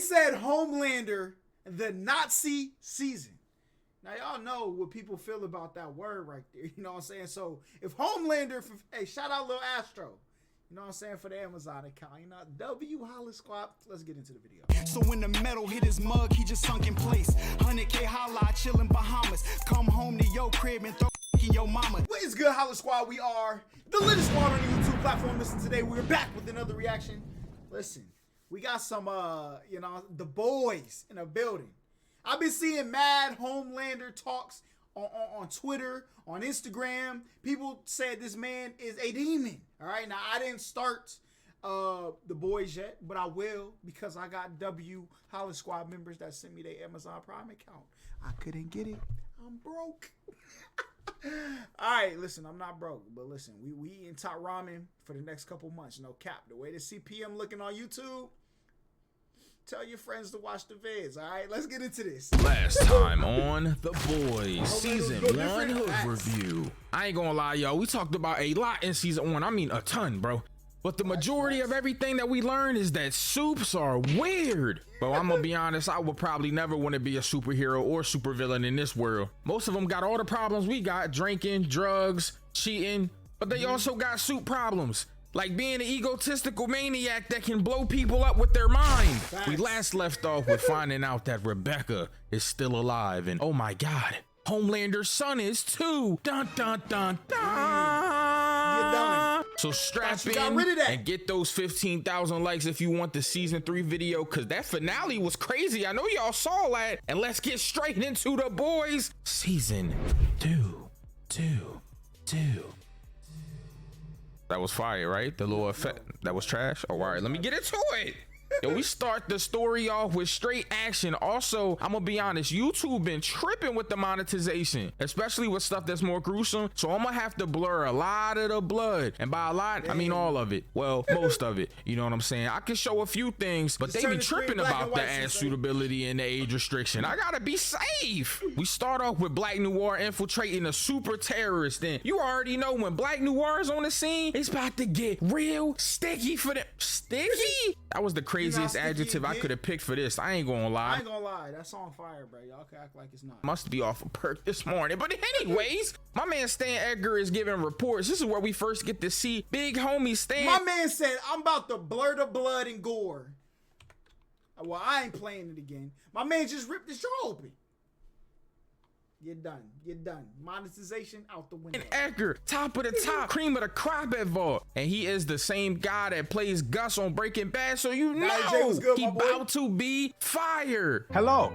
said Homelander, the Nazi season. Now, y'all know what people feel about that word right there. You know what I'm saying? So, if Homelander, hey, shout out Lil Astro. You know what I'm saying? For the Amazon account. You know, HollaSquad. Let's get into the video. So when the metal hit his mug, he just sunk in place. 100K Holla, chillin' Bahamas. Come home to your crib and throw in your mama. What is good, HollaSquad? We are the latest squad on the YouTube platform. Listen, today we're back with another reaction. Listen, we got some, you know, the boys in a building. I've been seeing mad Homelander talks on Twitter, on Instagram. People said this man is a demon. All right, now I didn't start the boys yet, but I will because I got HollaSquad members that sent me their Amazon Prime account. I couldn't get it. I'm broke. All right, listen, I'm not broke, but listen, we eating top ramen for the next couple months. No cap. The way the CPM looking on YouTube. Tell your friends to watch the vids, all right? Let's get into this. Last time on The Boys, Season 1 Hood Review. I ain't gonna lie, y'all. We talked about a lot in Season 1. I mean, a ton, bro. But the majority of everything that we learned is that supes are weird. But I'm gonna be honest, I would probably never want to be a superhero or supervillain in this world. Most of them got all the problems we got, drinking, drugs, cheating, but they also got supe problems. Like being an egotistical maniac that can blow people up with their mind. We last left off with finding out that Rebecca is still alive, and oh my God, Homelander's son is too. Dun dun dun dun. So strap in and get those 15,000 likes if you want the season 3 video, cause that finale was crazy. I know y'all saw that, and let's get straight into The Boys season 2. That was fire, right? The little effect that was trash. Oh, all right, let me get into it. Yo, we start the story off with straight action. Also, I'm gonna be honest, YouTube been tripping with the monetization, especially with stuff that's more gruesome. So I'm gonna have to blur a lot of the blood, and by a lot, I mean all of it. Well, most of it. You know what I'm saying? I can show a few things, but they be tripping about the ad suitability and the age restriction. I gotta be safe. We start off with Black Noir infiltrating a super terrorist. And you already know when Black Noir is on the scene, it's about to get real sticky for them. Sticky? That was the craziest adjective I could have picked for this. I ain't gonna lie. I ain't gonna lie. That song fire, bro. Y'all can act like it's not. Must be off a perk this morning. But anyways, my man Stan Edgar is giving reports. This is where we first get to see big homie Stan. My man said, I'm about to blur the blood and gore. Well, I ain't playing it again. My man just ripped his jaw open. You're done. You're done. Monetization out the window. And Edgar, top of the top, cream of the crop at Vault. And he is the same guy that plays Gus on Breaking Bad, so you know he about to be fire. Hello,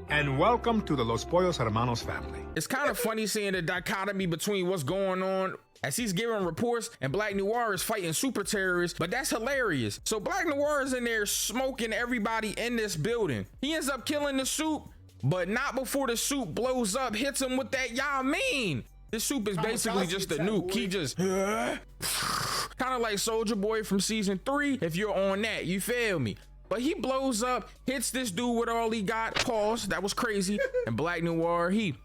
and welcome to the Los Pollos Hermanos family. It's kind of funny seeing the dichotomy between what's going on as he's giving reports and Black Noir is fighting super terrorists, but that's hilarious. So Black Noir is in there smoking everybody in this building. He ends up killing the supe, but not before the supe blows up, hits him with that y'all mean. This supe is basically just a nuke. He just kind of like Soldier Boy from season 3, if you're on that, you feel me? But he blows up, hits this dude with all he got. Pause, that was crazy. And Black Noir, he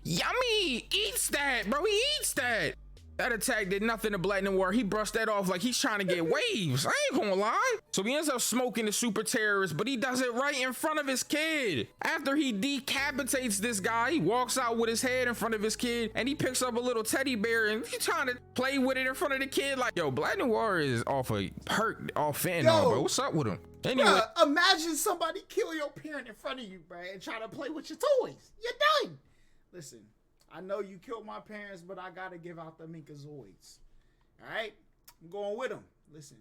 yummy, eats that, bro, he eats that. That attack did nothing to Black Noir. He brushed that off like he's trying to get waves. I ain't gonna lie. So he ends up smoking the super terrorist, but he does it right in front of his kid. After he decapitates this guy, he walks out with his head in front of his kid, and he picks up a little teddy bear and he's trying to play with it in front of the kid. Like, yo, Black Noir is off a perk, off fentanyl, bro. What's up with him? Anyway, bruh, imagine somebody kill your parent in front of you, bro, and try to play with your toys. You're done. Listen. I know you killed my parents, but I gotta give out the Minkazoids. All right, I'm going with them. Listen,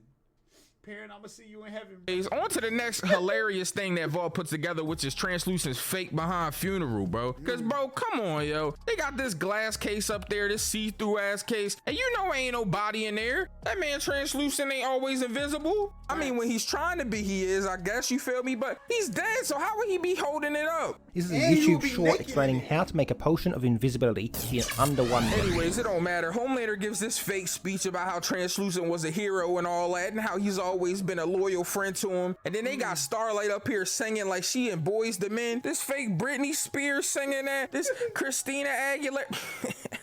parent, I'm gonna see you in heaven. On to the next hilarious thing that Vault put together, which is Translucent's fake behind funeral, bro. Cause bro, come on, yo, they got this glass case up there, this see-through ass case, and you know ain't no body in there. That man Translucent ain't always invisible. I mean, when he's trying to be, he is, I guess, you feel me? But he's dead, so how would he be holding it up? This is a YouTube short explaining how to make a potion of invisibility in under 1 minute. Anyways, it don't matter. Homelander gives this fake speech about how Translucent was a hero and all that, and how he's always been a loyal friend to him. And then they got Starlight up here singing like she in Boys the Men. This fake Britney Spears singing that. This Christina Aguilera.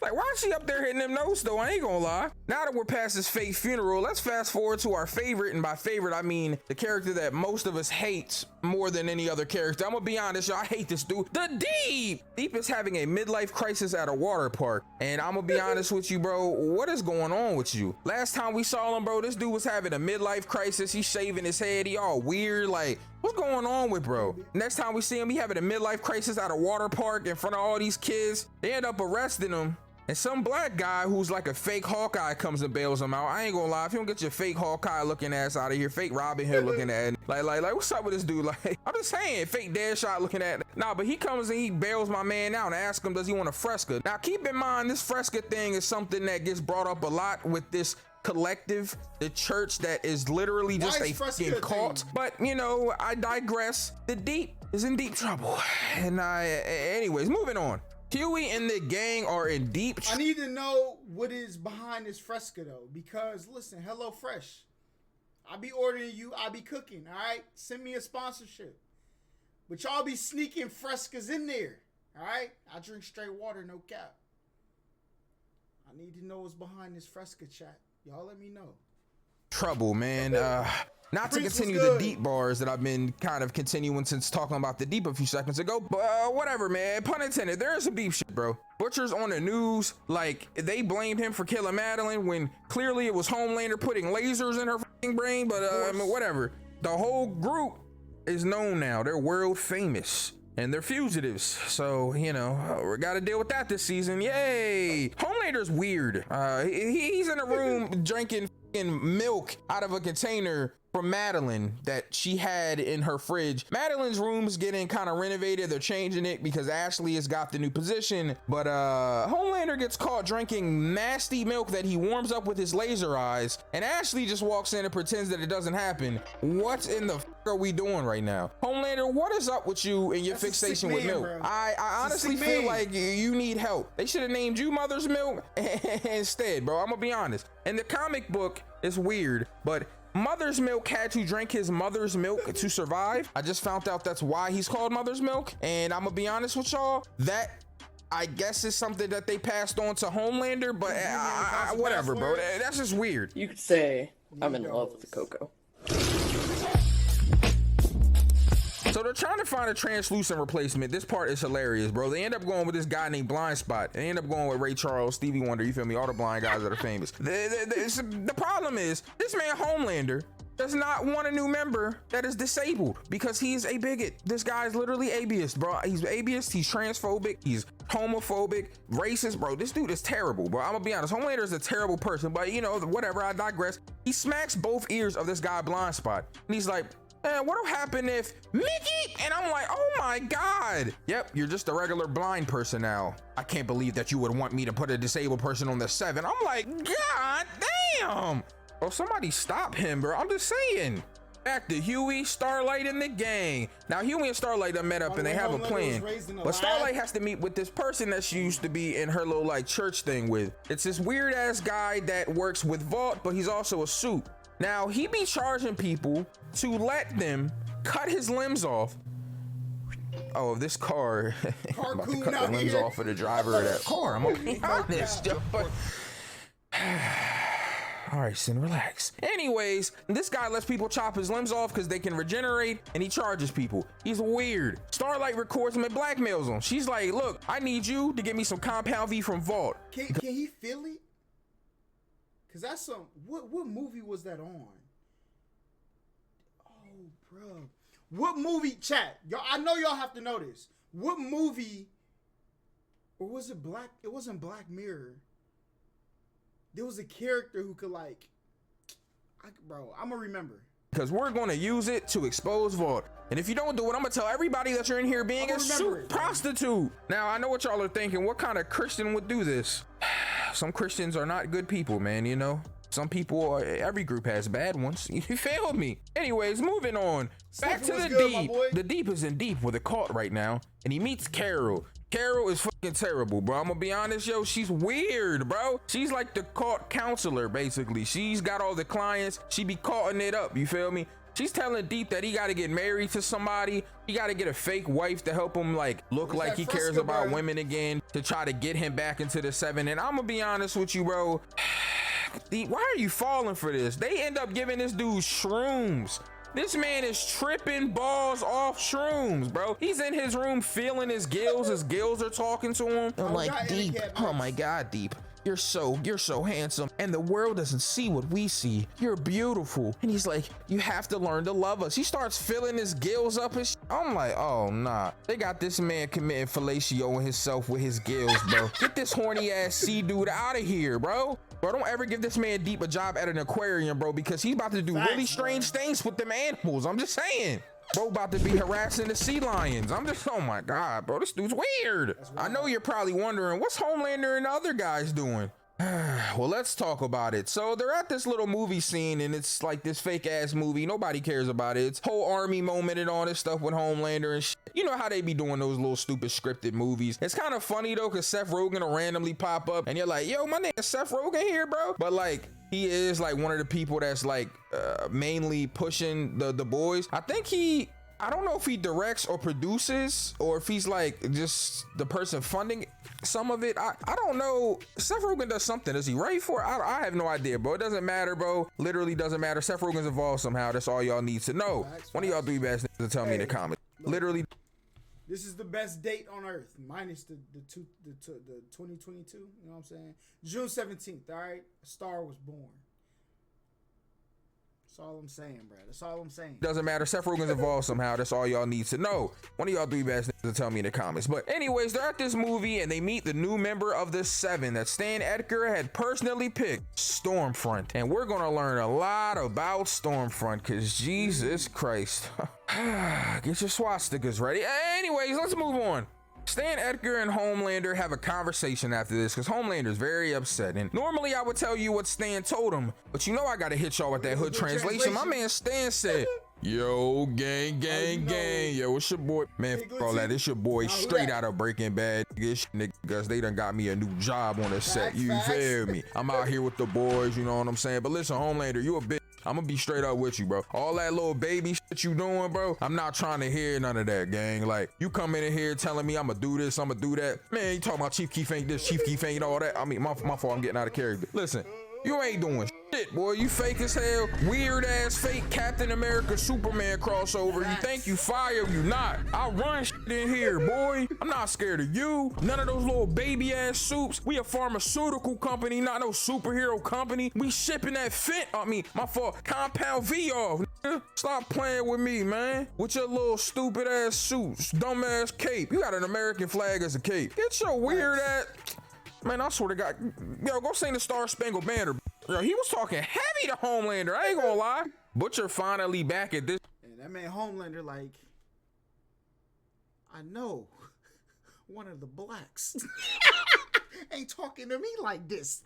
Like, why is she up there hitting them notes though? I ain't gonna lie. Now that we're past his fake funeral, let's fast forward to our favorite, and by favorite I mean the character that most of us hate more than any other character. I'm gonna be honest, y'all, I hate this dude. The Deep! Deep is having a midlife crisis at a water park, and I'm gonna be honest with you, bro. What is going on with you? Last time we saw him, bro, this dude was having a midlife crisis. He's shaving his head. He all weird. Like, what's going on with bro? Next time we see him, he having a midlife crisis at a water park in front of all these kids. They end up arresting him. And some black guy who's like a fake Hawkeye comes and bails him out. I ain't gonna lie, if you don't get your fake Hawkeye looking ass out of here, fake Robin Hood looking at, like, what's up with this dude? Like, I'm just saying, fake Deadshot looking at. Nah, but he comes and he bails my man out and asks him, does he want a Fresca? Now, keep in mind, this Fresca thing is something that gets brought up a lot with this collective, the church that is literally just a fucking cult. But you know, I digress. The Deep is in deep trouble. And anyways, moving on. Huey and the gang are in deep. I need to know what is behind this Fresca though, because listen, Hello Fresh, I be ordering you, I be cooking. All right, send me a sponsorship. But y'all be sneaking Frescas in there. All right, I drink straight water, no cap. I need to know what's behind this Fresca chat. Y'all let me know. Trouble, man. Not to continue the deep bars that I've been kind of continuing since talking about the Deep a few seconds ago, but whatever, man. Pun intended. There is some deep shit, bro. Butcher's on the news, like they blamed him for killing Madeline when clearly it was Homelander putting lasers in her fucking brain. But I mean, whatever. The whole group is known now. They're world famous. And they're fugitives, so you know we got to deal with that this season. Yay! Homelander's weird. He's in a room drinking milk out of a container from Madeline that she had in her fridge. Madeline's room is getting kind of renovated. They're changing it because Ashley has got the new position. But Homelander gets caught drinking nasty milk that he warms up with his laser eyes, and Ashley just walks in and pretends that it doesn't happen. What in the are we doing right now? Homelander, what is up with you and your fixation with milk? Bro. I honestly feel like you need help. They should have named you Mother's Milk instead, bro. I'm gonna be honest. In the comic book, it's weird, but Mother's Milk had to drink his mother's milk to survive. I just found out that's why he's called Mother's Milk. And I'm gonna be honest with y'all, that I guess is something that they passed on to Homelander, but whatever, bro. That's just weird. You could say I'm in love with the Coco. So they're trying to find a translucent replacement. This part is hilarious, bro. They end up going with this guy named Blind Spot. They end up going with Ray Charles, Stevie Wonder, you feel me? All the blind guys that are famous. The problem is, this man Homelander does not want a new member that is disabled because he's a bigot. This guy's literally ableist, bro. He's ableist, he's transphobic, he's homophobic, racist, bro. This dude is terrible, bro. I'm gonna be honest. Homelander is a terrible person, but you know, whatever, I digress. He smacks both ears of this guy Blind Spot, and he's like, what'll happen if Mickey? And I'm like, oh my God. Yep, you're just a regular blind person now. I can't believe that you would want me to put a disabled person on the 7. I'm like, God damn. Bro, somebody stop him, bro. I'm just saying. Back to Huey, Starlight, and the gang. Now, Huey and Starlight done met up and they have a plan. But Starlight has to meet with this person that she used to be in her little like church thing with. It's this weird ass guy that works with Vault, but he's also a Supe. Now, he be charging people to let them cut his limbs off. Oh, this car. I'm about to cut the limbs off of the driver of that car. I'm gonna be honest, but all right, Sin, relax. Anyways, this guy lets people chop his limbs off because they can regenerate, and he charges people. He's weird. Starlight records him and blackmails him. She's like, look, I need you to get me some Compound V from Vault. Can he feel it? Cause that's some, what movie was that on? Oh, bro. What movie, chat? Y'all, I know y'all have to know this. What movie, or was it Black? It wasn't Black Mirror. There was a character who could like, bro, I'm gonna remember. Because we're gonna use it to expose Vault. And if you don't do it, I'm gonna tell everybody that you're in here being a Supe prostitute. Now, I know what y'all are thinking. What kind of Christian would do this? Some Christians are not good people, man, you know? Some people, every group has bad ones. You failed me. Anyways, moving on. Back to the Deep. The Deep is in deep with a cult right now, and he meets Carol. Carol is fucking terrible, bro. I'm gonna be honest, yo. She's weird, bro. She's like the cult counselor, basically. She's got all the clients. She be caughting it up, you feel me? She's telling Deep that he got to get married to somebody. He got to get a fake wife to help him like look like he cares about women again, to try to get him back into the 7. And I'm gonna be honest with you, bro. Deep, why are you falling for this? They end up giving this dude shrooms. This man is tripping balls off shrooms, bro. He's in his room feeling his gills. His gills are talking to him. I'm like, Deep, oh my God, Deep. You're so handsome, and the world doesn't see what we see. You're beautiful. And he's like, you have to learn to love us. He starts filling his gills up and I'm like, oh nah. They got this man committing fellatio on himself with his gills, bro. Get this horny ass sea dude out of here, bro. Bro, don't ever give this man Deep a job at an aquarium, bro, because he's about to do really strange things with them animals. I'm just saying. Bro about to be harassing the sea lions. I'm just, oh my God, bro, this dude's weird. I know you're probably wondering, what's Homelander and the other guys doing? Well, let's talk about it. So they're at this little movie scene, and it's like this fake ass movie. Nobody cares about it. It's whole army moment and all this stuff with Homelander and shit. You know how they be doing those little stupid scripted movies. It's kind of funny though, because Seth Rogen will randomly pop up and you're like, yo, my name is Seth Rogen here, bro. But like, he is like one of the people that's like mainly pushing the boys. I don't know if he directs or produces, or if he's like just the person funding some of it. I don't know. Seth Rogen does something. Does he write for it? I have no idea, bro. It doesn't matter, bro. Literally doesn't matter. Seth Rogen's involved somehow. That's all y'all need to know. One of y'all three best niggas to tell me in the comments. Literally. This is the best date on earth, minus the 2022. You know what I'm saying? June 17th. All right, a star was born. That's all I'm saying, bro. That's all I'm saying. Doesn't matter. Seth Rogen's involved somehow. That's all y'all need to know. One of y'all three best niggas to tell me in the comments. But anyways, they're at this movie and they meet the new member of the 7 that Stan Edgar had personally picked, Stormfront. And we're gonna learn a lot about Stormfront, because Jesus Christ. Get your swastikas ready. Anyways, let's move on. Stan Edgar and Homelander have a conversation after this, because Homelander's very upset. And normally I would tell you what Stan told him, but you know I gotta hit y'all with that hood translation. My man Stan said, yo, gang, yo, what's your boy? Man, f all that, it's your boy straight out of Breaking Bad. This niggas, they done got me a new job on the set, you feel me? I'm out here with the boys, you know what I'm saying? But listen, Homelander, you a bitch. I'm gonna be straight up with you, bro. All that little baby shit you doing, bro, I'm not trying to hear none of that, gang. Like, you come in here telling me I'm gonna do this, I'm gonna do that. Man, you talking about Chief Keef ain't this, Chief Keef ain't all that. I mean, my fault, I'm getting out of character. Listen, you ain't doing shit, boy. You fake as hell. Weird ass fake Captain America Superman crossover. You think you fire, you not. I run shit in here, boy. I'm not scared of you. None of those little baby ass soups. We a pharmaceutical company, not no superhero company. We shipping that my fault, Compound V off. Nigga. Stop playing with me, man. With your little stupid ass suits, dumb ass cape. You got an American flag as a cape. Get your weird ass. Man, I swear to God, yo, go sing the Star Spangled Banner. Yo, he was talking heavy to Homelander. I ain't gonna lie. Butcher finally back at this. And that man Homelander, like, I know one of the blacks ain't talking to me like this.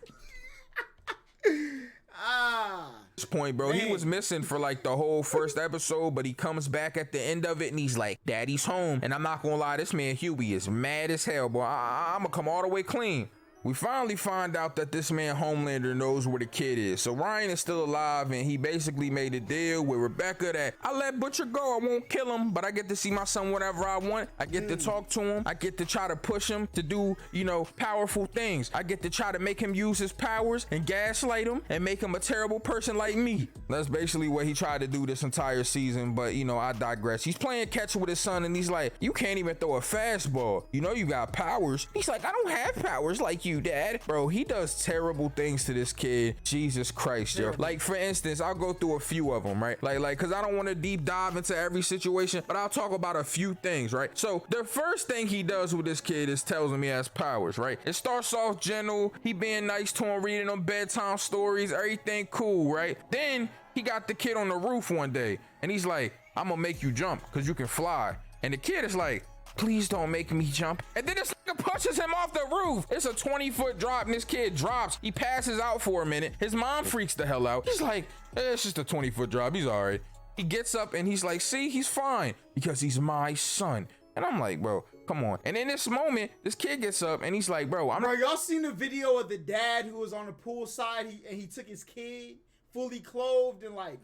This point, bro, he was missing for like the whole first episode, but he comes back at the end of it and he's like, Daddy's home. And I'm not gonna lie, this man Huey is mad as hell, boy. I'm gonna come all the way clean. We finally find out that this man Homelander knows where the kid is. So Ryan is still alive, and he basically made a deal with Rebecca that I let Butcher go, I won't kill him, but I get to see my son whenever I want. I get to talk to him. I get to try to push him to do, you know, powerful things. I get to try to make him use his powers and gaslight him and make him a terrible person like me. That's basically what he tried to do this entire season, but you know, I digress. He's playing catch with his son and he's like, you can't even throw a fastball. You know you got powers. He's like, I don't have powers like you, Dad. Bro, he does terrible things to this kid. Jesus Christ, yo. Like, for instance, I'll go through a few of them, right? Like, cause I don't want to deep dive into every situation, but I'll talk about a few things, right? So the first thing he does with this kid is tells him he has powers, right? It starts off gentle. He being nice to him, reading him bedtime stories, everything cool, right? Then he got the kid on the roof one day and he's like, I'm gonna make you jump cause you can fly. And the kid is like, please don't make me jump. And then this nigga pushes him off the roof. It's a 20-foot drop and this kid drops. He passes out for a minute. His mom freaks the hell out. He's like, it's just a 20-foot drop. He's all right. He gets up and he's like, see, he's fine because he's my son. And I'm like, bro, come on. And in this moment, this kid gets up and he's like, bro, y'all seen the video of the dad who was on the pool side and he took his kid fully clothed and like,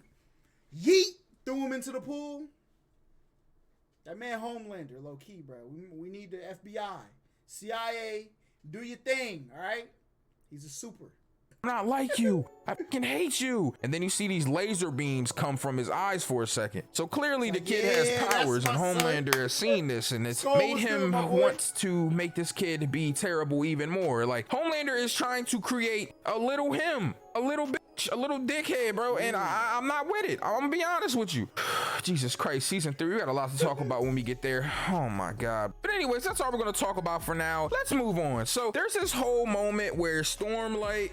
yeet. threw him into the pool. That man Homelander, low key, bro. We need the FBI, CIA, do your thing, all right? He's a super. Not like you. I fucking hate you. And then you see these laser beams come from his eyes for a second. So clearly the kid has powers, and Homelander has seen this, and it's made him want to make this kid be terrible even more. Like, Homelander is trying to create a little him, a little bitch, a little dickhead, bro. And I'm not with it. I'm gonna be honest with you. Jesus Christ, season 3, we got a lot to talk about when we get there. Oh my God. But anyways, that's all we're gonna talk about for now. Let's move on. So there's this whole moment where Stormlight,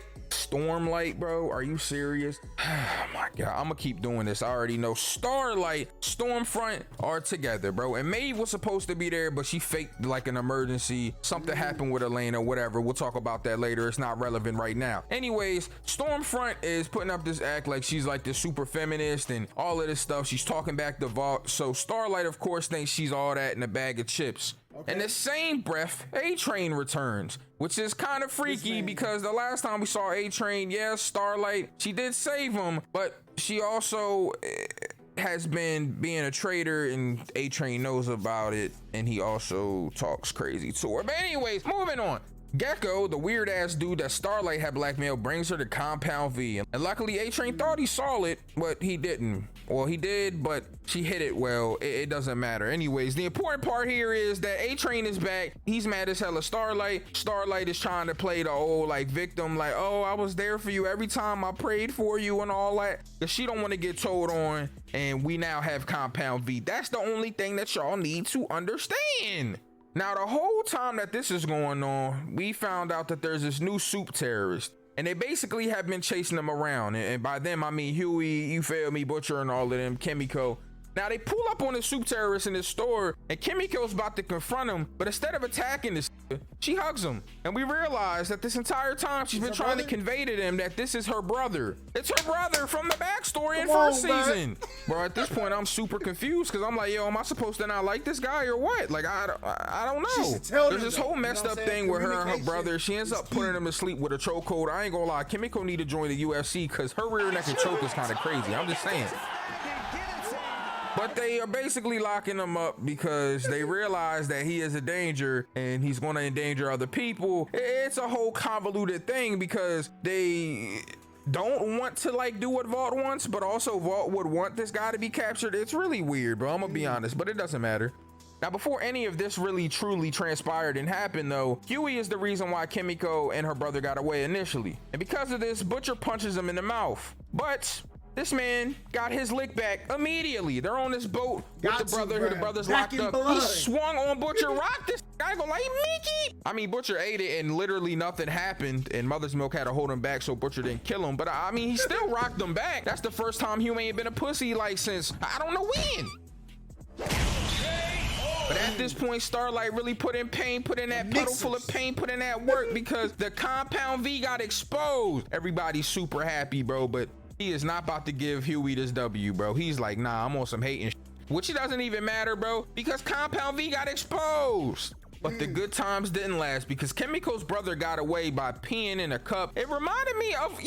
bro, are you serious? Oh my God, I'm gonna keep doing this. I already know. Starlight, Stormfront are together, bro, and Maeve was supposed to be there, but she faked like an emergency. Something happened with Elena, whatever. We'll talk about that later. It's not relevant right now. Anyways, Stormfront is putting up this act like she's like this super feminist and all of this stuff. She's talking back to Vault. So Starlight, of course, thinks she's all that in a bag of chips. Okay. In the same breath, A-Train returns, which is kind of freaky because the last time we saw A-Train, yes, Starlight, she did save him, but she also has been being a traitor, and A-Train knows about it, and he also talks crazy to her. But anyways, moving on. Gecko, the weird ass dude that Starlight had blackmailed, brings her to Compound V, and luckily A-Train thought he saw it, but he didn't. Well, he did, but she hit it well. It doesn't matter. Anyways, the important part here is that A-Train is back. He's mad as hell at Starlight. Starlight is trying to play the old like victim, like, oh, I was there for you every time I prayed for you and all that, because she don't want to get told on, and we now have Compound V. That's the only thing that y'all need to understand. Now, the whole time that this is going on, we found out that there's this new Supe terrorist, and they basically have been chasing them around. And by them, I mean Huey, you feel me, Butcher, and all of them, Kimiko. Now, they pull up on the Supe terrorist in the store, and Kimiko's about to confront him, but instead of attacking this, she hugs him. And we realize that this entire time she's been trying to convey to them that this is her brother. It's her brother from the backstory in first season. Bro, at this point, I'm super confused because I'm like, yo, am I supposed to not like this guy or what? Like, I don't know. There's this whole messed up thing with her and her brother. She ends up putting him to sleep with a chokehold. I ain't gonna lie, Kimiko need to join the UFC because her rear naked choke is kind of crazy. I'm just saying. But they are basically locking him up because they realize that he is a danger and he's going to endanger other people. It's a whole convoluted thing because they don't want to like do what Vault wants, but also Vault would want this guy to be captured. It's really weird, bro. I'm gonna be honest, but it doesn't matter. Now, before any of this really truly transpired and happened though, Huey is the reason why Kimiko and her brother got away initially. And because of this, Butcher punches him in the mouth. But this man got his lick back immediately. They're on this boat with the brother, who the brother's locked up. He swung on Butcher, rocked this guy, go like, Mickey. I mean, Butcher ate it and literally nothing happened, and Mother's Milk had to hold him back so Butcher didn't kill him. But I mean, he still rocked him back. That's the first time Huey ain't been a pussy like since, I don't know when. But at this point, Starlight really put in pain, put in that puddle full of pain, put in that work because the Compound V got exposed. Everybody's super happy, bro, but he is not about to give Huey this W, bro. He's like, nah, I'm on some hating shit. Which it doesn't even matter, bro, because Compound V got exposed. But the good times didn't last because Kimiko's brother got away by peeing in a cup. It reminded me of,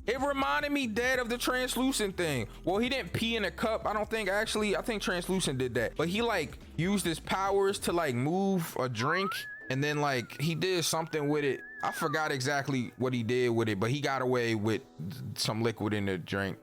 it reminded me dead of the translucent thing. Well, he didn't pee in a cup. I don't think, actually, I think translucent did that. But he like used his powers to like move a drink, and then like he did something with it. I forgot exactly what he did with it, but he got away with some liquid in the drink.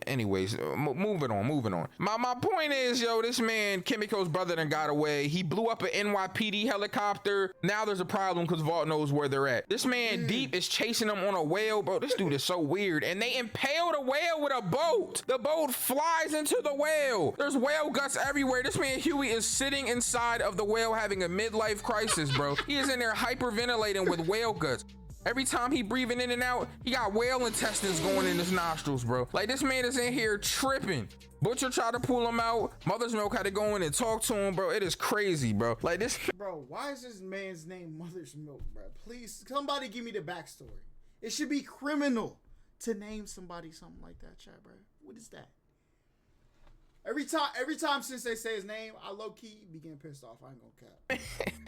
Anyways, moving on. My point is, yo, this man, Kimiko's brother, done got away. He blew up an NYPD helicopter. Now there's a problem because Vault knows where they're at. This man, Deep, is chasing them on a whale. Bro, this dude is so weird. And they impaled a whale with a boat. The boat flies into the whale. There's whale guts everywhere. This man, Huey, is sitting inside of the whale having a midlife crisis, bro. He is in there hyperventilating with whale guts. Every time he breathing in and out, he got whale intestines going in his nostrils, bro. Like, this man is in here tripping. Butcher tried to pull him out. Mother's Milk had to go in and talk to him, bro. It is crazy, bro. Like this. Bro, why is this man's name Mother's Milk, bro? Please, somebody give me the backstory. It should be criminal to name somebody something like that, chat, bro. What is that? Every time since they say his name, I low-key be getting pissed off. I ain't gonna cap.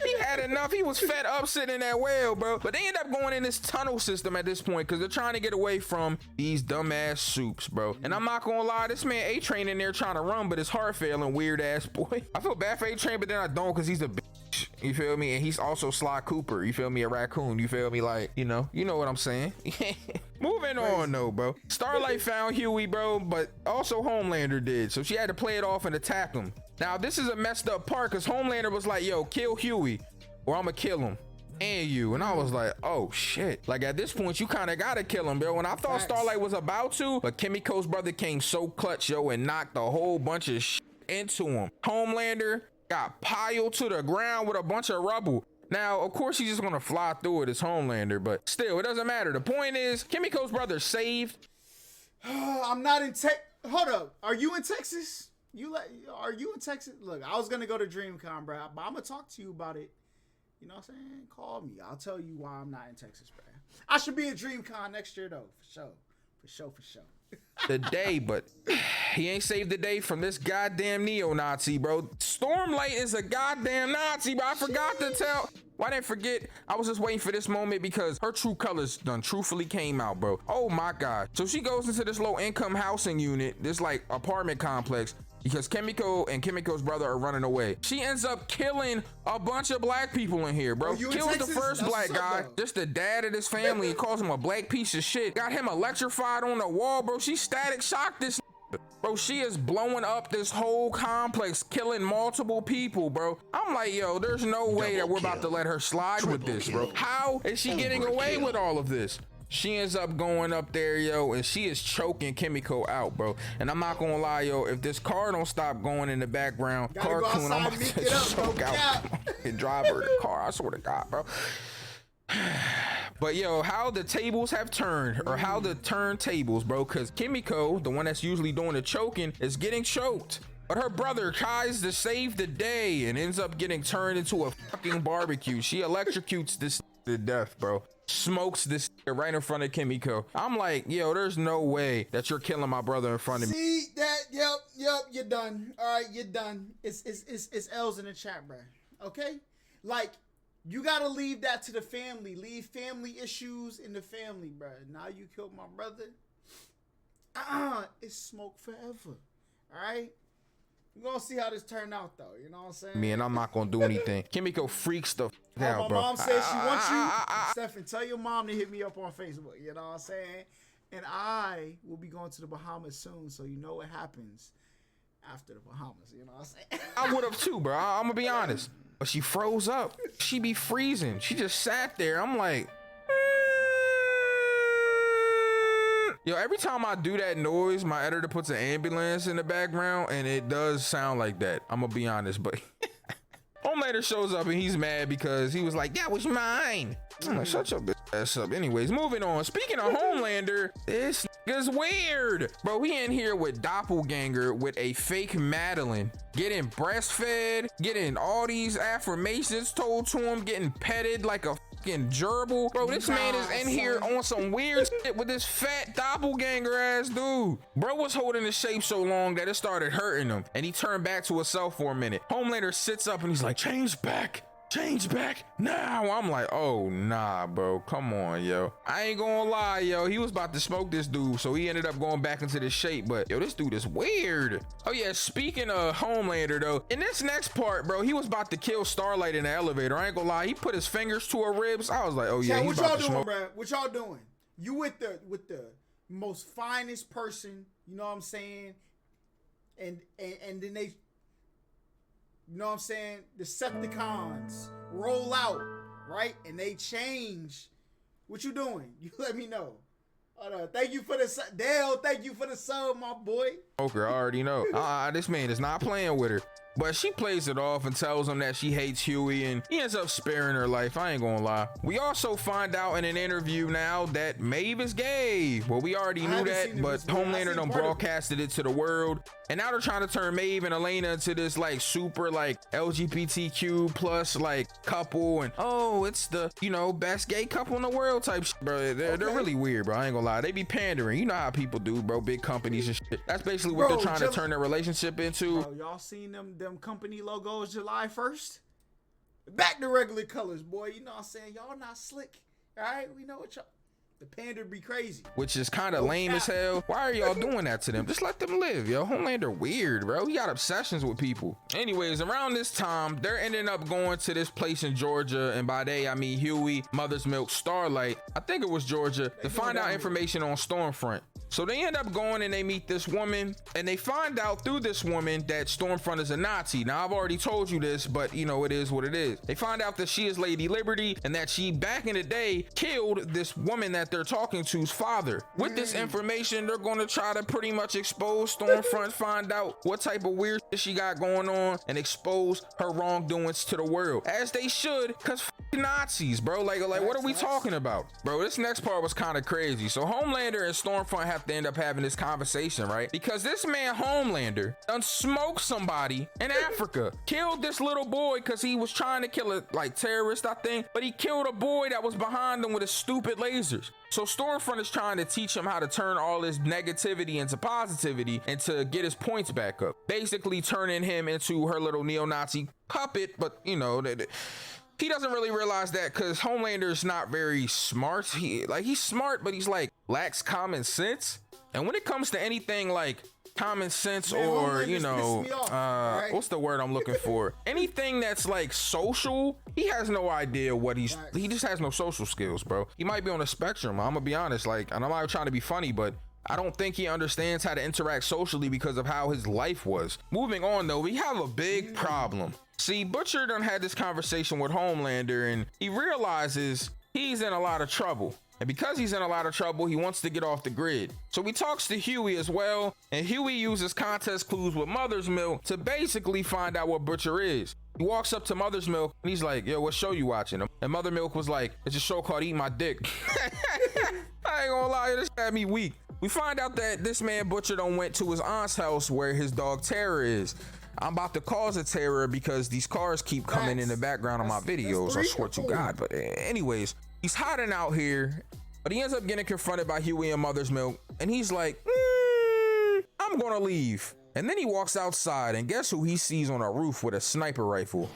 He had enough. He was fed up sitting in that well, bro. But they end up going in this tunnel system at this point because they're trying to get away from these dumbass Supes, bro. And I'm not gonna lie, this man A-Train in there trying to run, but his heart failing, weird ass boy. I feel bad for A-Train, but then I don't because he's a bitch. You feel me? And he's also Sly Cooper. You feel me? A raccoon. You feel me? Like, you know what I'm saying? Moving on though, bro. Starlight found Huey, bro, but also Homelander did. So she had to play it off and attack him. Now, this is a messed up part because Homelander was like, yo, kill Huey or I'm gonna kill him and you. And I was like, oh shit. Like at this point, you kind of gotta kill him, bro. When I thought Starlight was about to, but Kimiko's brother came so clutch, yo, and knocked a whole bunch of shit into him. Homelander got piled to the ground with a bunch of rubble. Now, of course, he's just gonna fly through it as Homelander, but still, it doesn't matter. The point is, Kimiko's brother saved. I'm not in Texas. Hold up. Are you in Texas? Are you in Texas? Look, I was gonna go to DreamCon, bro, but I'm gonna talk to you about it. You know what I'm saying? Call me. I'll tell you why I'm not in Texas, bro. I should be at DreamCon next year, though, for sure. The day, but he ain't saved the day from this goddamn neo-Nazi, bro. Stormlight is a goddamn Nazi, bro. I forgot to tell. Why didn't I forget? I was just waiting for this moment because her true colors done truthfully came out, bro. Oh my God. So she goes into this low income housing unit, this like apartment complex, because Kimiko and Kimiko's brother are running away. She ends up killing a bunch of black people in here, bro. Kills the first black guy, just the dad of this family, and calls him a black piece of shit. Got him electrified on the wall, bro. She static shocked this. Bro, she is blowing up this whole complex, killing multiple people, bro. I'm like, yo, there's no way that we're about to let her slide with this, bro. How is she getting away with all of this? She ends up going up there, yo, and she is choking Kimiko out, bro. And I'm not gonna lie, yo, if this car don't stop going in the background, cartoon, I'm about to choke out and drive her the car. I swear to God, bro. But yo, how the tables have turned, or how the turntables, bro, because Kimiko, the one that's usually doing the choking, is getting choked. But her brother tries to save the day and ends up getting turned into a fucking barbecue. She electrocutes this to death, bro. Smokes this right in front of Kimiko. I'm like, yo, there's no way that you're killing my brother in front of me. See that? Yep, you're done. All right, you're done. It's L's in the chat, bro. Okay? Like, you gotta leave that to the family. Leave family issues in the family, bro. Now you killed my brother. It's smoke forever. All right? We're gonna see how this turned out, though. You know what I'm saying? Me, and I'm not gonna do anything. Kimiko freaks the out, bro. My mom says she wants you. Stephen, tell your mom to hit me up on Facebook. You know what I'm saying? And I will be going to the Bahamas soon, so you know what happens after the Bahamas. You know what I'm saying? I would have too, bro. I'm gonna be honest. But she froze up. She be freezing. She just sat there. I'm like, yo, every time I do that noise, my editor puts an ambulance in the background, and it does sound like that. I'm gonna be honest, but Homelander shows up and he's mad because he was like, that was mine. I'm like, shut your bitch ass up. Anyways, moving on. Speaking of Homelander, this nigga's weird. Bro, we in here with Doppelganger with a fake Madeline, getting breastfed, getting all these affirmations told to him, getting petted like a fucking gerbil. Bro, this man is in here on some weird shit with this fat doppelganger ass dude. Bro was holding the shape so long that it started hurting him, and he turned back to himself for a minute. Homelander sits up and he's like, change back now. I'm like, oh nah, bro, come on, yo. I ain't gonna lie, yo, he was about to smoke this dude, so he ended up going back into this shape. But yo, this dude is weird. Oh yeah, speaking of Homelander though, in this next part, bro, he was about to kill Starlight in the elevator. I ain't gonna lie, he put his fingers to her ribs. I was like, oh yeah, what y'all doing, bro? What y'all doing? You with the most finest person, you know what I'm saying? And then they, you know what I'm saying? Decepticons roll out, right? And they change. What you doing? You let me know. Thank you for the Dale. Thank you for the sub, my boy. Poker, I already know. This man is not playing with her. But she plays it off and tells him that she hates Huey, and he ends up sparing her life. I ain't gonna lie. We also find out in an interview now that Maeve is gay. Well, we already knew that, but Homelander done broadcasted it to the world. And now they're trying to turn Maeve and Elena into this like super like LGBTQ plus like couple, and oh, it's the, you know, best gay couple in the world type shit, bro. They're really weird, bro. I ain't gonna lie. They be pandering. You know how people do, bro. Big companies and shit. That's basically what they're trying to turn their relationship into. Bro, y'all seen them company logos July 1st? Back to regular colors, boy. You know what I'm saying? Y'all not slick. All right? We know what y'all... The pander be crazy. Which is kind of lame as hell. Why are y'all doing that to them? Just let them live, yo. Homelander weird, bro. He got obsessions with people. Anyways, around this time, they're ending up going to this place in Georgia, and by they, I mean Huey, Mother's Milk, Starlight, I think it was Georgia, to find out information on Stormfront. So they end up going and they meet this woman, and they find out through this woman that Stormfront is a Nazi. Now, I've already told you this, but you know, it is what it is. They find out that she is Lady Liberty, and that she, back in the day, killed this woman that they're talking to's father. With this information, they're going to try to pretty much expose Stormfront, find out what type of weird shit she got going on, and expose her wrongdoings to the world. As they should, because Nazis, bro. Like what are we talking about? Bro, this next part was kind of crazy. So Homelander and Stormfront have to end up having this conversation, right? Because this man Homelander done smoked somebody in Africa, killed this little boy because he was trying to kill a like terrorist, I think, but he killed a boy that was behind him with his stupid lasers. So Stormfront is trying to teach him how to turn all his negativity into positivity and to get his points back up, basically turning him into her little neo-Nazi puppet. But you know, he doesn't really realize that because Homelander is not very smart. He's smart, but he's like lacks common sense. And when it comes to anything like common sense, man, or you know, right? What's the word I'm looking for? Anything that's like social, he has no idea what he just has no social skills, bro. He might be on a spectrum. I'm gonna be honest, like, and I'm not trying to be funny, but I don't think he understands how to interact socially because of how his life was. Moving on though, we have a big problem. See, Butcher done had this conversation with Homelander, and he realizes he's in a lot of trouble. And because he's in a lot of trouble, he wants to get off the grid. So he talks to Huey as well, and Huey uses contest clues with Mother's Milk to basically find out what Butcher is. He walks up to Mother's Milk, and he's like, yo, what show you watching? And Mother Milk was like, it's a show called Eat My Dick. I ain't gonna lie, this had me weak. We find out that this man Butcher done went to his aunt's house where his dog Terror is. I'm about to cause a terror because these cars keep coming in the background of my videos. I swear to God. But anyways, he's hiding out here, but he ends up getting confronted by Huey and Mother's Milk, and he's like, I'm gonna leave. And then he walks outside, and guess who he sees on a roof with a sniper rifle?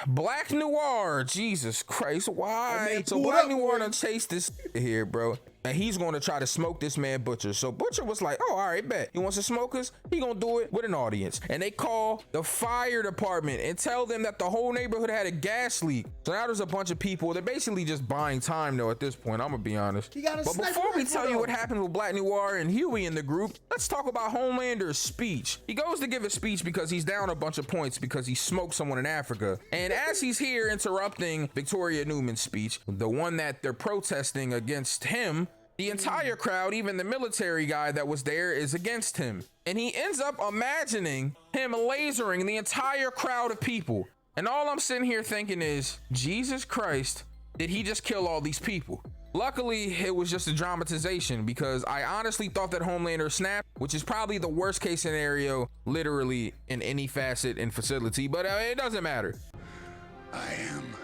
Black Noir. Jesus Christ, why? So Black Noir done chased this here, bro, and he's going to try to smoke this man Butcher. So Butcher was like, oh, all right, bet. He wants to smoke us? He gonna do it with an audience. And they call the fire department and tell them that the whole neighborhood had a gas leak. So now there's a bunch of people. They're basically just buying time though at this point, I'm gonna be honest. But before we tell you what happened with Black Noir and Huey in the group, let's talk about Homelander's speech. He goes to give a speech because he's down a bunch of points because he smoked someone in Africa. And as he's here interrupting Victoria Newman's speech, the one that they're protesting against him, the entire crowd, even the military guy that was there, is against him. And he ends up imagining him lasering the entire crowd of people. And all I'm sitting here thinking is, Jesus Christ, did he just kill all these people? Luckily, it was just a dramatization because I honestly thought that Homelander snapped, which is probably the worst case scenario, literally in any facet and facility, but it doesn't matter. I am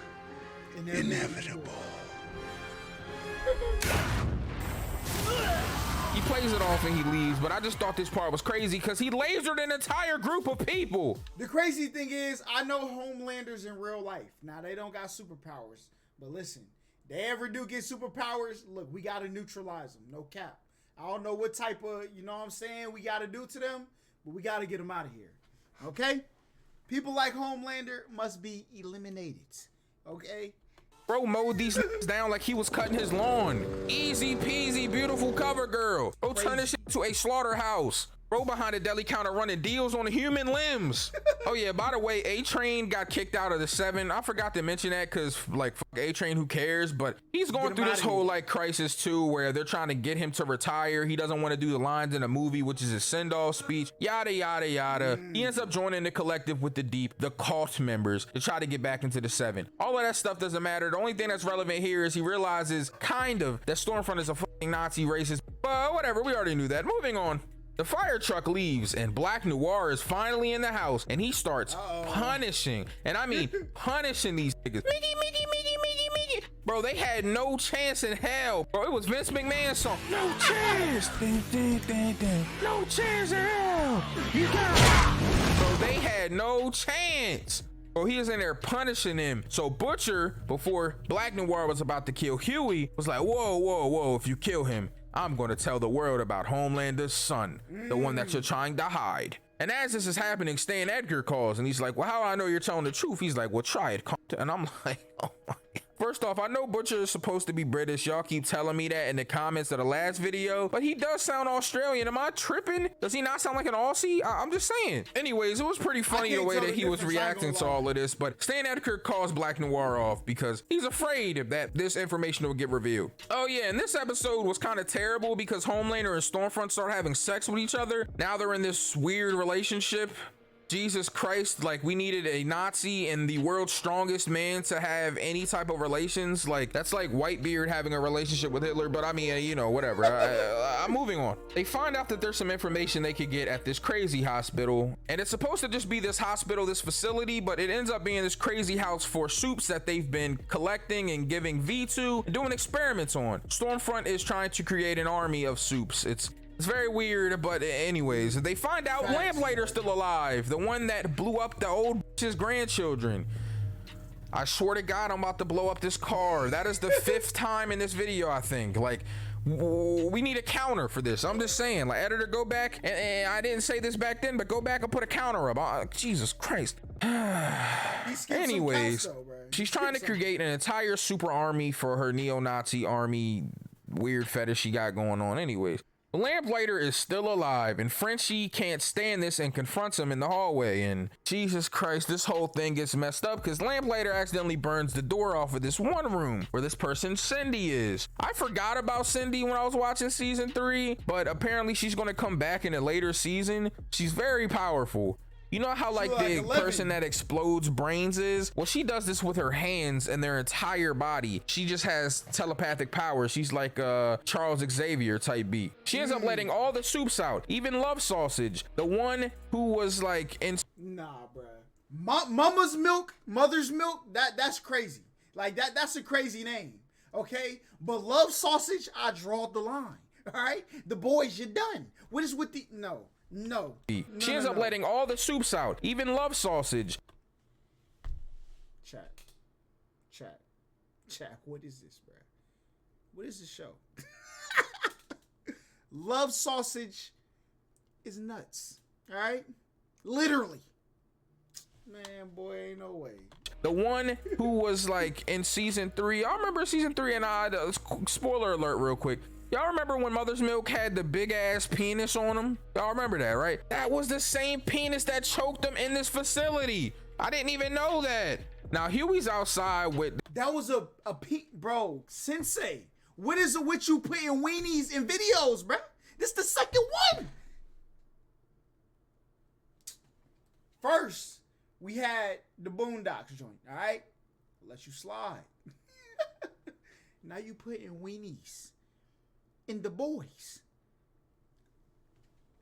inevitable. He plays it off and he leaves, but I just thought this part was crazy because he lasered an entire group of people. The crazy thing is, I know Homelanders in real life. Now, they don't got superpowers, but listen, they ever do get superpowers, look, we got to neutralize them, no cap. I don't know what type of, you know what I'm saying, we got to do to them, but we got to get them out of here, okay? People like Homelander must be eliminated, okay? Bro mowed these down like he was cutting his lawn. Easy peasy, beautiful cover girl. Bro, turn this shit to a slaughterhouse. Bro behind the deli counter running deals on human limbs. Oh yeah, by the way, A-Train got kicked out of the 7. I forgot to mention that because like fuck A-Train, who cares? But he's going through this whole like crisis too, where they're trying to get him to retire. He doesn't want to do the lines in the movie, which is his send-off speech. Yada yada yada. He ends up joining the collective with the Deep, the cult members, to try to get back into the 7. All of that stuff doesn't matter. The only thing that's relevant here is he realizes kind of that Stormfront is a fucking Nazi racist. But whatever, we already knew that. Moving on. The fire truck leaves and Black Noir is finally in the house and he starts punishing, and I mean punishing these niggas. Mickey. Bro, they had no chance in hell. Bro, it was Vince McMahon's song. No chance. No chance in hell. You got. Bro, they had no chance. Bro, he is in there punishing him. So Butcher, before Black Noir was about to kill Huey, was like, whoa, if you kill him, I'm going to tell the world about Homelander's son, the one that you're trying to hide. And as this is happening, Stan Edgar calls and he's like, well, how do I know you're telling the truth? He's like, well, try it. And I'm like, oh my God. First off, I know Butcher is supposed to be British. Y'all keep telling me that in the comments of the last video, but he does sound Australian. Am I tripping? Does he not sound like an Aussie? I'm just saying. Anyways, it was pretty funny the way that he was reacting to all of this, but Stan Edgar calls Black Noir off because he's afraid that this information will get revealed. Oh yeah, and this episode was kind of terrible because Homelander and Stormfront start having sex with each other. Now they're in this weird relationship. Jesus Christ, like we needed a Nazi and the world's strongest man to have any type of relations. Like that's like Whitebeard having a relationship with Hitler, but I mean, you know, whatever. I'm moving on. They find out that there's some information they could get at this crazy hospital, and it's supposed to just be this hospital, this facility, but it ends up being this crazy house for Supes that they've been collecting and giving V to and doing experiments on. Stormfront is trying to create an army of Supes. It's very weird, but anyways, they find out Lamplighter's still alive, the one that blew up the old bitch's grandchildren. I swear to God, I'm about to blow up this car. That is the 5th time in this video, I think. Like, we need a counter for this. I'm just saying, like, editor, go back, and I didn't say this back then, but go back and put a counter up. Jesus Christ. Anyways, she's trying to create an entire super army for her neo-Nazi army weird fetish she got going on. Anyways, Lamplighter is still alive, and Frenchie can't stand this and confronts him in the hallway. And Jesus Christ, this whole thing gets messed up because Lamplighter accidentally burns the door off of this one room where this person Cindy is. I forgot about Cindy when I was watching season 3, but apparently she's going to come back in a later season. She's very powerful. You know how like the person that explodes brains is? Well, she does this with her hands and their entire body. She just has telepathic powers. She's like a Charles Xavier type beat. She ends up letting all the Supes out, even Love Sausage, the one who was like in. Nah, bruh. Mama's milk, mother's milk. That's crazy. Like that's a crazy name. Okay, but Love Sausage, I draw the line. All right, the boys, you're done. What is with the no? She ends up letting all the Supes out, even Love Sausage. Chat. What is this, bruh? What is this show? Love Sausage is nuts. All right, literally. Man, boy, ain't no way. The one who was like in season 3. I remember season 3, and spoiler alert, real quick. Y'all remember when Mother's Milk had the big ass penis on him? Y'all remember that, right? That was the same penis that choked him in this facility. I didn't even know that. Now Huey's outside with. That was a bro, Sensei. What is it with you putting weenies in videos, bro? This the second one. First, we had the Boondocks joint, all right? Let you slide. Now you putting weenies in the boys.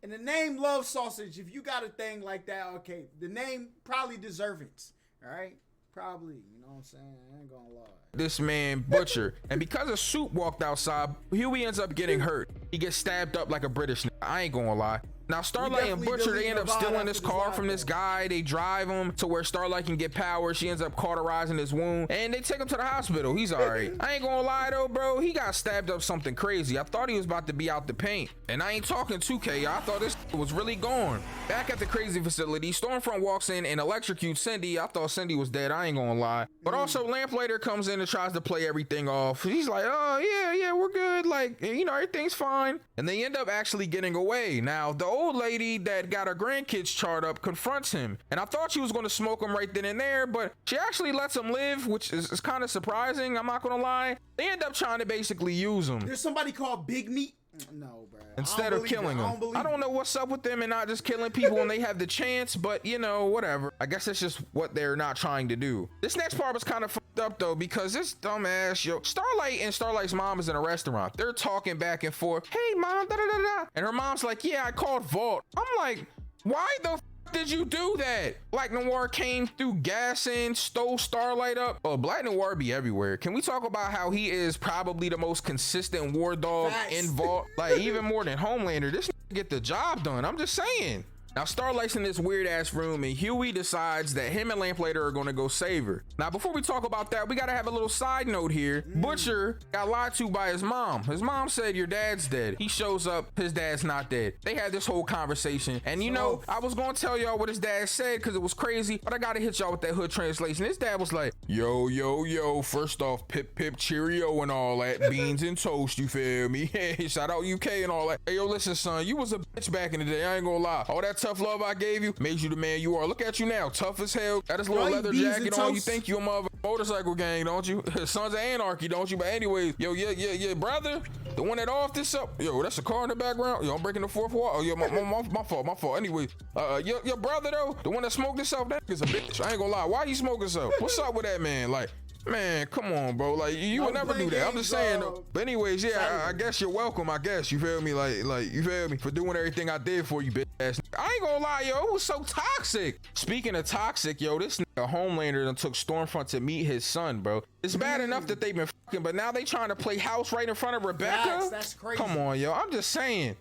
And the name Love Sausage, if you got a thing like that, okay, the name probably deserves it, all right? Probably, you know what I'm saying? I ain't gonna lie. This man Butcher, and because a Supe walked outside, Huey ends up getting hurt. He gets stabbed up like a British nigga. I ain't gonna lie. Now Starlight and Butcher, they end up stealing this car from this guy. They drive him to where Starlight can get power. She ends up cauterizing his wound, and they take him to the hospital. He's all right. I ain't gonna lie though, bro. He got stabbed up something crazy. I thought he was about to be out the paint, and I ain't talking 2K. I thought this was really gone. Back at the crazy facility, Stormfront walks in and electrocutes Cindy. I thought Cindy was dead. I ain't gonna lie. But also Lamplighter comes in and tries to play everything off. He's like, oh yeah, we're good. Like, you know, everything's fine. And they end up actually getting away. Now, the old lady that got her grandkids charred up confronts him. And I thought she was going to smoke him right then and there, but she actually lets him live, which is kind of surprising. I'm not going to lie. They end up trying to basically use him. There's somebody called Big Meat. No, bro. Instead of killing them. I don't know what's up with them and not just killing people when they have the chance, but you know, whatever. I guess that's just what they're not trying to do. This next part was kind of fucked up though, because this dumbass, Starlight and Starlight's mom is in a restaurant. They're talking back and forth. Hey mom, da da da da. And her mom's like, yeah, I called Vault. I'm like, why the f did you do that? Black Noir came through gassing, stole Starlight up. Oh, Black Noir be everywhere. Can we talk about how he is probably the most consistent war dog in Vault? Like even more than Homelander. This get the job done. I'm just saying. Now Starlight's in this weird ass room and Huey decides that him and Lamplighter are gonna go save her. Now before we talk about that, we gotta have a little side note here. Butcher got lied to by his mom. His mom said your dad's dead. He shows up, his dad's not dead. They had this whole conversation and you know, I was gonna tell y'all what his dad said because it was crazy, but I gotta hit y'all with that hood translation. His dad was like, yo, first off, pip, cheerio and all that, beans and toast, you feel me? Shout out UK and all that. Hey, yo, listen, son, you was a bitch back in the day, I ain't gonna lie. All that tough love I gave you made you the man you are. Look at you now, tough as hell. Got this little leather jacket on. You think you a mother motorcycle gang, don't you? Sons of Anarchy, don't you? But anyways, yo, yeah, brother, the one that off this up. Yo, that's a car in the background. Yo, I'm breaking the fourth wall. Oh, yo, my fault. Anyways, your brother though, the one that smoked himself, that is a bitch. I ain't gonna lie. Why you smoke himself? What's up with that man? Like, man, come on, bro. Like, you would never do that. I'm just saying, though. But anyways, yeah, I guess you're welcome. I guess, you feel me? Like, you feel me? For doing everything I did for you, bitch ass. I ain't gonna lie, yo. It was so toxic. Speaking of toxic, yo, this nigga Homelander done took Stormfront to meet his son, bro. It's bad enough that they've been fucking, but now they trying to play house right in front of Rebecca? That's crazy. Come on, yo. I'm just saying.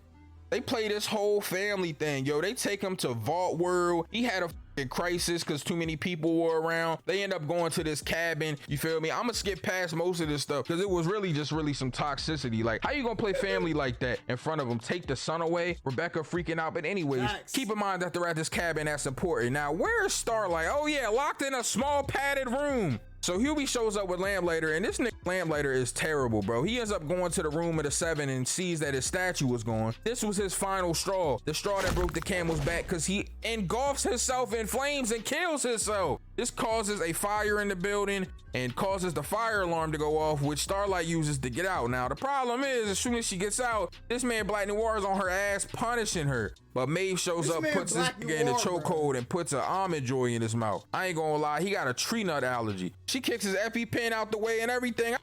They play this whole family thing, yo. They take him to Vault World. He had a crisis because too many people were around. They end up going to this cabin, you feel me? I'm gonna skip past most of this stuff because it was really some toxicity. Like, how you gonna play family like that in front of them? Take the son away, Rebecca freaking out. But anyways, keep in mind that they're at this cabin. That's important. Now, where's Starlight? Oh yeah, locked in a small padded room. So Huey shows up with Lamplighter, and this nigga Lamplighter is terrible, bro. He ends up going to the room of the 7 and sees that his statue was gone. This was his final straw, the straw that broke the camel's back, because he engulfs himself in flames and kills himself. This causes a fire in the building and causes the fire alarm to go off, which Starlight uses to get out. Now, the problem is, as soon as she gets out, this man Black Noir is on her ass punishing her. But Maeve shows up, puts this nigga in the chokehold and puts an almond joy in his mouth. I ain't gonna lie, he got a tree nut allergy. She kicks his EpiPen out the way and everything.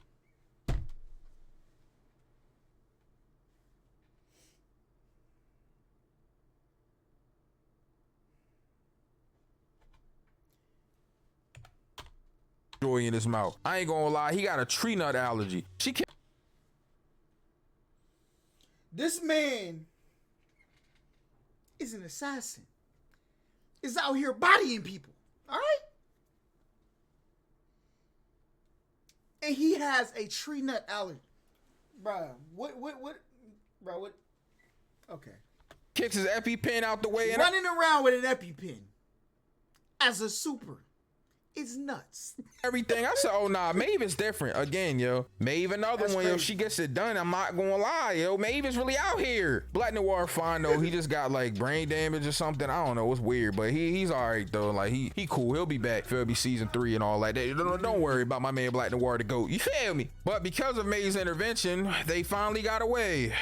Joy in his mouth. I ain't gonna lie, he got a tree nut allergy. This man is an assassin. Is out here bodying people. All right? And he has a tree nut allergy. Bruh, what? Bro, what? Okay. Kicks his EpiPen out the way and running around with an EpiPen as a super. It's nuts. Everything. I said, oh nah, Maeve is different. Again, yo. Maeve another one, yo. She gets it done. I'm not gonna lie, yo. Maeve is really out here. Black Noir fine though. He just got like brain damage or something. I don't know. It's weird, but he's alright though. Like he cool. He'll be back. He'll be season 3 and all like that. Don't worry about my man Black Noir to go. You feel me? But because of Maeve's intervention, they finally got away.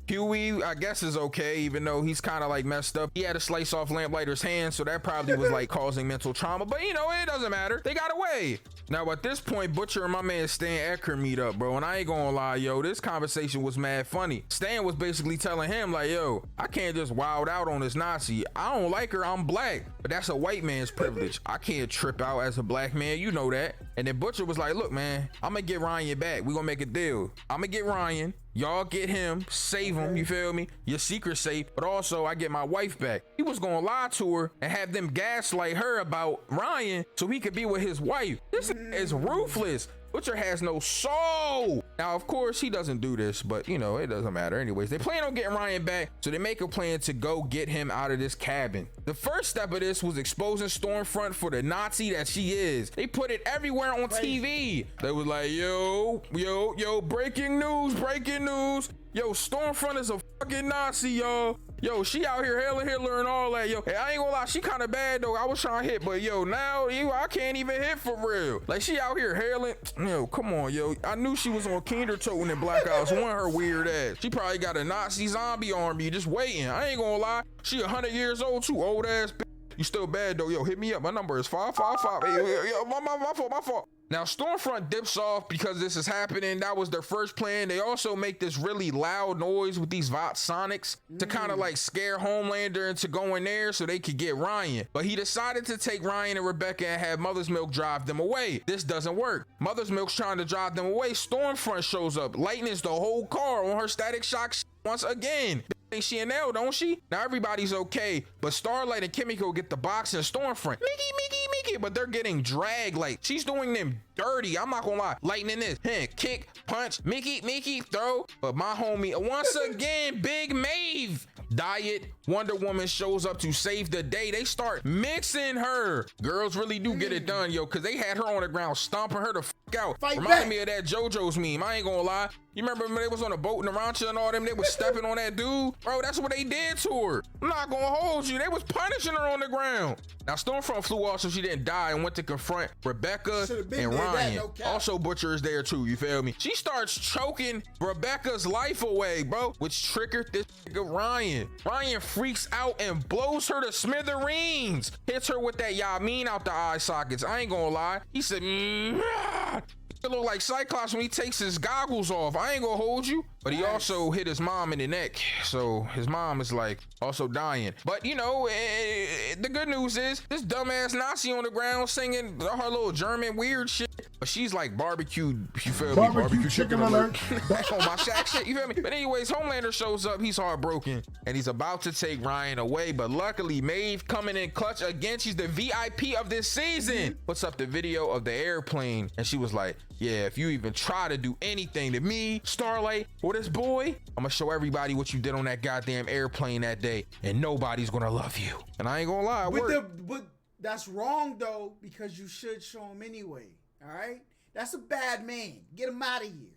Huey, I guess, is okay, even though he's kind of like messed up. He had to slice off Lamplighter's hand, so that probably was like causing mental trauma, but you know, it doesn't matter. They got away. Now, at this point, Butcher and my man Stan Ecker meet up, bro, and I ain't gonna lie, yo, this conversation was mad funny. Stan was basically telling him, like, yo, I can't just wild out on this Nazi. I don't like her, I'm black, but that's a white man's privilege. I can't trip out as a black man, you know that. And then Butcher was like, look, man, I'm gonna get Ryan back. We gonna make a deal. I'm gonna get Ryan. Y'all get him, save him, you feel me? Your secret safe, but also I get my wife back. He was gonna lie to her and have them gaslight her about Ryan so he could be with his wife. This is ruthless. Butcher has no soul. Now, of course, he doesn't do this, but you know, it doesn't matter. Anyways, they plan on getting Ryan back, so they make a plan to go get him out of this cabin. The first step of this was exposing Stormfront for the Nazi that she is. They put it everywhere on TV. They was like, yo, breaking news. Yo, Stormfront is a fucking Nazi, y'all. Yo, she out here hailing Hitler and all that. Yo, hey, I ain't gonna lie, she kind of bad though. I was trying to hit, but yo, now I can't even hit for real. Like she out here hailing. Yo, come on, yo. I knew she was on Kinder toting in Black Ops 1, her weird ass. She probably got a Nazi zombie army just waiting. I ain't gonna lie. She 100 years old too, old ass bitch. You still bad though. Yo, hit me up. My number is 555. Hey, yo, my fault. Now, Stormfront dips off because this is happening. That was their first plan. They also make this really loud noise with these Vought Sonics to kind of like scare Homelander into going there so they could get Ryan. But he decided to take Ryan and Rebecca and have Mother's Milk drive them away. This doesn't work. Mother's Milk's trying to drive them away. Stormfront shows up, lightens the whole car on her static shock once again. Think she an L, don't she? Now everybody's okay, but Starlight and Kimiko get the box and Stormfront. Mickey, but they're getting dragged. Like she's doing them dirty. I'm not gonna lie. Lightning this, kick, punch, Mickey, throw. But my homie, once again, Big Maeve. Diet, Wonder Woman shows up to save the day. They start mixing her. Girls really do get it done, yo, because they had her on the ground, stomping her the fuck out. Reminded me of that JoJo's meme. I ain't gonna lie. You remember when they was on a boat in the Rancha and all them? They was stepping on that dude. Bro, that's what they did to her. I'm not gonna hold you. They was punishing her on the ground. Now, Stormfront flew off so she didn't die and went to confront Rebecca and Ryan. Also, Butcher is there too, you feel me? She starts choking Rebecca's life away, bro, which triggered this nigga Ryan. Ryan freaks out and blows her to smithereens. Hits her with that Yamin out the eye sockets. I ain't gonna lie. He said, It look like Cyclops when he takes his goggles off. I ain't gonna hold you. But he also hit his mom in the neck. So his mom is like also dying. But you know, the good news is this dumbass Nazi on the ground singing her little German weird shit. But she's like barbecued, you feel me? Barbecue chicken alert. Back on my shack shit, you feel me? But anyways, Homelander shows up. He's heartbroken and he's about to take Ryan away. But luckily, Maeve coming in clutch again. She's the VIP of this season. Puts up the video of the airplane. And she was like, yeah, if you even try to do anything to me, Starlight, or this boy, I'm gonna show everybody what you did on that goddamn airplane that day, and nobody's gonna love you. And I ain't gonna lie, but that's wrong though, because you should show him anyway. All right, that's a bad man. Get him out of here.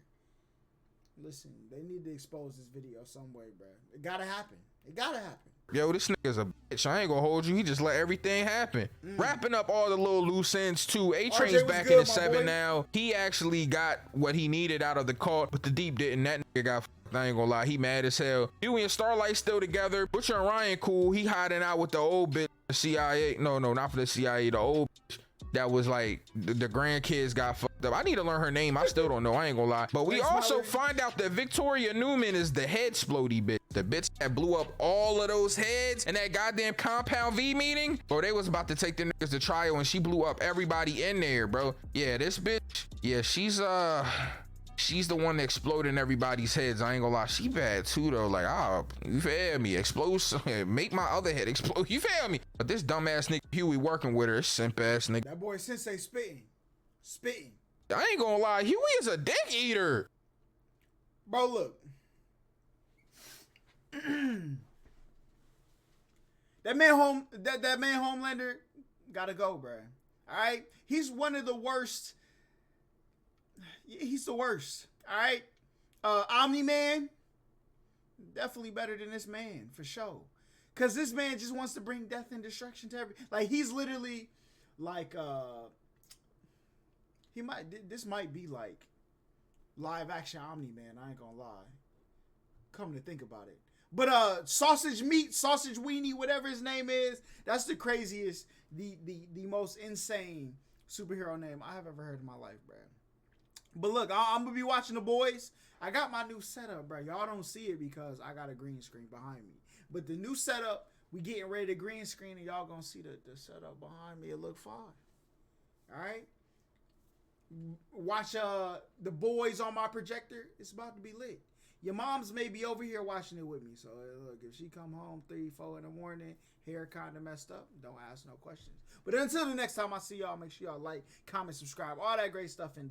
Listen, they need to expose this video some way, bro. It gotta happen. It gotta happen. Yo, this nigga's a bitch. I ain't gonna hold you. He just let everything happen. Wrapping up all the little loose ends too. A-Train's back in the 7 now. He actually got what he needed out of the call, but the Deep didn't. That nigga got I ain't gonna lie, he mad as hell. Huey and Starlight still together. Butcher and Ryan cool. He hiding out with the old bitch, the CIA. No, not for the CIA. The old bitch that was like the grandkids got fucked up. I need to learn her name. I still don't know. I ain't gonna lie. But we also find out that Victoria Newman is the head splody bitch. The bitch that blew up all of those heads in that goddamn Compound V meeting. Bro, they was about to take the niggas to trial and she blew up everybody in there, bro. Yeah, this bitch. Yeah, she's the one that exploding everybody's heads. I ain't gonna lie, she bad too though. Like, you feel me? Explode, make my other head explode. You feel me? But this dumbass nigga Huey working with her, simp ass nigga. That boy Sensei spitting. I ain't gonna lie, Huey is a dick eater. Bro, look. that man Homelander gotta go, bro. All right, he's one of the worst. He's the worst. All right, Omni-Man definitely better than this man for sure. Cause this man just wants to bring death and destruction to every. Like he's literally like This might be like live action Omni-Man. I ain't gonna lie. Come to think about it. But sausage weenie, whatever his name is, that's the craziest, the most insane superhero name I have ever heard in my life, bro. But look, I'm gonna be watching The Boys. I got my new setup, bro. Y'all don't see it because I got a green screen behind me. But the new setup, we getting ready to green screen, and y'all gonna see the setup behind me. It look fine. All right. Watch The Boys on my projector. It's about to be lit. Your mom's may be over here watching it with me. So look, if she come home 3, 4 in the morning, hair kind of messed up, don't ask no questions. But until the next time I see y'all, make sure y'all like, comment, subscribe, all that great stuff, and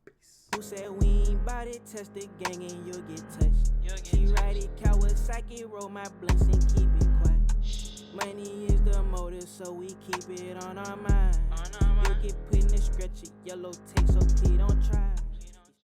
peace. Who said we ain't bout it? Test the gang and you'll get touched. She ride it, Kawasaki, roll my blunts and keep it quiet. Money is the motive, so we keep it on our mind. You'll get put in the stretcher, yellow tape, so please don't try.